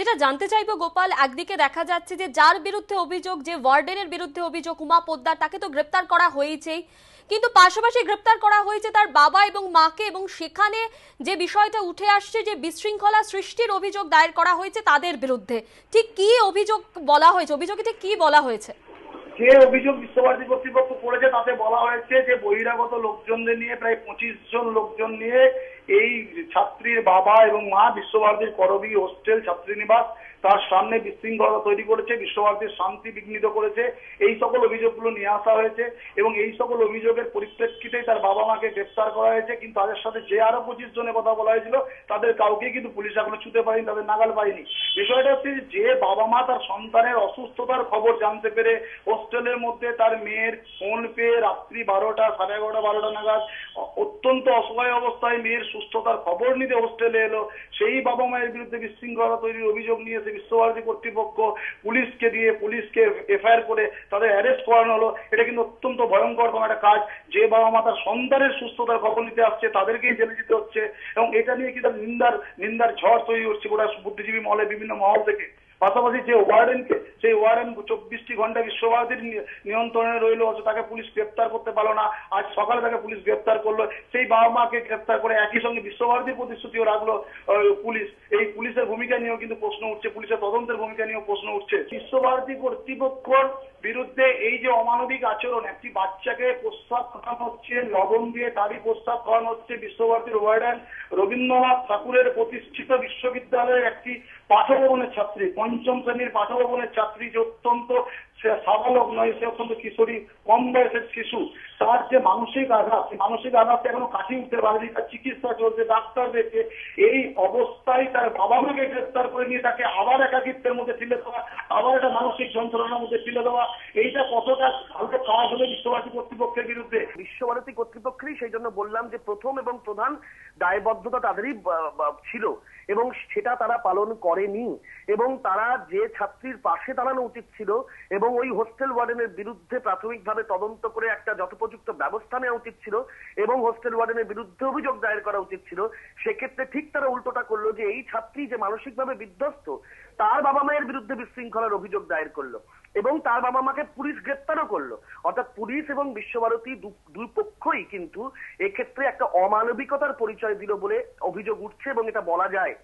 যেটা জানতে চাইবো গোপাল, একদিকে দেখা যাচ্ছে যে যার বিরুদ্ধে অভিযোগ, যে ওয়ার্ডেনের বিরুদ্ধে অভিযোগ উমা পোদ্দার, তাকে তো গ্রেপ্তার করা হয়েছেই, কিন্তু পাশাপাশি গ্রেপ্তার করা হয়েছে তার বাবা এবং মাকে, এবং সেখানে যে বিষয়টা উঠে আসছে যে বিশৃঙ্খলা সৃষ্টির অভিযোগ দায়ের করা হয়েছে তাদের বিরুদ্ধে। ঠিক কি অভিযোগ বলা হয়েছে, অভিযোগে ঠিক কি বলা হয়েছে? যে অভিযোগ বিশ্বভারতী কর্তৃপক্ষ করেছে তাতে বলা হয়েছে যে বহিরাগত লোকজনদের নিয়ে, প্রায় 25 জন লোকজন নিয়ে এই ছাত্রীর বাবা এবং মা বিশ্বভারতীর করবী হোস্টেল ছাত্রীনিবাস তার সামনে বিশৃঙ্খলা তৈরি করেছে, বিশ্বভারতীর শান্তি বিঘ্নিত করেছে, এই সকল অভিযোগগুলো নিয়ে আসা হয়েছে এবং এই সকল অভিযোগের পরিপ্রেক্ষিতেই তার বাবা মাকে গ্রেপ্তার করা হয়েছে। কিন্তু তাদের সাথে যে আরো 25 জনের কথা বলা হয়েছিল তাদের কাউকে কিন্তু পুলিশ এখনো ছুঁতে পারেনি, তাদের নাগাল পায়নি। বিষয়টা হচ্ছে যে বাবা মা তার সন্তানের অসুস্থতার খবর জানতে পেরে হোস্টেলের মধ্যে তার মেয়ের ফোন পেয়ে রাত্রি 12টা, সাড়ে 11টা, 12টা নাগাদ অত্যন্ত অসহায় অবস্থায় মেয়ের সুস্থতার খবর নিতে হোস্টেলে এলো। সেই বাবা মায়ের বিরুদ্ধে বিশৃঙ্খলা তৈরির অভিযোগ নিয়েছে বিশ্বভারতী কর্তৃপক্ষ পুলিশকে দিয়ে, পুলিশকে এফআইআর করে তাদের অ্যারেস্ট করানো হলো। এটা কিন্তু অত্যন্ত ভয়ঙ্কর একটা কাজ। যে বাবা মা তার সন্তানের সুস্থতার খবর নিতে আসছে তাদেরকেই জেলে যেতে হচ্ছে এবং এটা নিয়ে কিন্তু নিন্দার ঝড় তৈরি হচ্ছে গোটা বুদ্ধিজীবী মহলে, বিভিন্ন মহল থেকে। পাশাপাশি যে ওয়ার্ডেনকে, সেই ওয়ার্ডেন 24টি ঘন্টা বিশ্বভারতীর নিয়ন্ত্রণে রইল, তাকে পুলিশ গ্রেপ্তার করতে পারলো না। আজ সকালে তাকে পুলিশ গ্রেপ্তার করলো। সেই বাবা মাকে গ্রেপ্তার করে একই সঙ্গে বিশ্বভারতীর প্রতিশ্রুতিও রাখলো পুলিশ। এই পুলিশের ভূমিকা নিয়েও কিন্তু প্রশ্ন উঠছে, পুলিশের তদন্তের ভূমিকা নিয়েও প্রশ্ন উঠছে। বিশ্বভারতী কর্তৃপক্ষর বিরুদ্ধে এই যে অমানবিক আচরণ, একটি বাচ্চাকে প্রস্রাব খাওয়ানো হচ্ছে, লবণ দিয়ে তারই প্রস্রাব খাওয়ানো হচ্ছে। বিশ্বভারতীর ওয়ার্ডেন রবীন্দ্রনাথ ঠাকুরের প্রতিষ্ঠিত বিশ্ববিদ্যালয়ের একটি পাঠভবনের ছাত্রী, 5ম শ্রেণীর পাঠভবনের ছাত্রী, যে অত্যন্ত সাবালক নয়, সে অত্যন্ত কিশোরী, কম বয়সের শিশু। তার যে মানসিক আঘাত, সেই মানসিক আঘাতটা এখনো কাটিয়ে উঠতে পারেনি, তার চিকিৎসা চলছে, ডাক্তার দেখে। এই অবস্থায় তার বাবা মাকে গ্রেপ্তার করে নিয়ে তাকে আবার একাকিত্বের মধ্যে ফেলে দেওয়া, আবার একটা মানসিক যন্ত্রণার মধ্যে ফেলে দেওয়া, এইটা কতটা ভালো কাজ হবে বিশ্বভারতী কর্তৃপক্ষের বিরুদ্ধে? বিশ্বভারতী কর্তৃপক্ষেরই, সেই জন্য বললাম যে প্রথম এবং প্রধান দায়বদ্ধতা তাদেরই ছিল এবং সেটা তারা পালন করেনি। এবং তারা যে ছাত্রীর পাশে দাঁড়ানো উচিত ছিল এবং ওই হোস্টেল ওয়ার্ডেনের বিরুদ্ধে প্রাথমিকভাবে তদন্ত করে একটা যথোপযুক্ত ব্যবস্থা নেওয়া উচিত ছিল এবং হোস্টেল ওয়ার্ডেনের বিরুদ্ধে অভিযোগ দায়ের করা উচিত ছিল, সেক্ষেত্রে ঠিক তারা উল্টোটা করলো যে এই ছাত্রী যে মানসিকভাবে বিধ্বস্ত, তার বাবা মায়ের বিরুদ্ধে বিশৃঙ্খলার অভিযোগ দায়ের করলো এবং তার বাবা মাকে পুলিশ গ্রেপ্তারও করলো। অর্থাৎ পুলিশ এবং বিশ্বভারতী দুই পক্ষই কিন্তু এক্ষেত্রে একটা অমানবিকতার পরিচয় দিল বলে অভিযোগ উঠছে এবং এটা বলা যায়।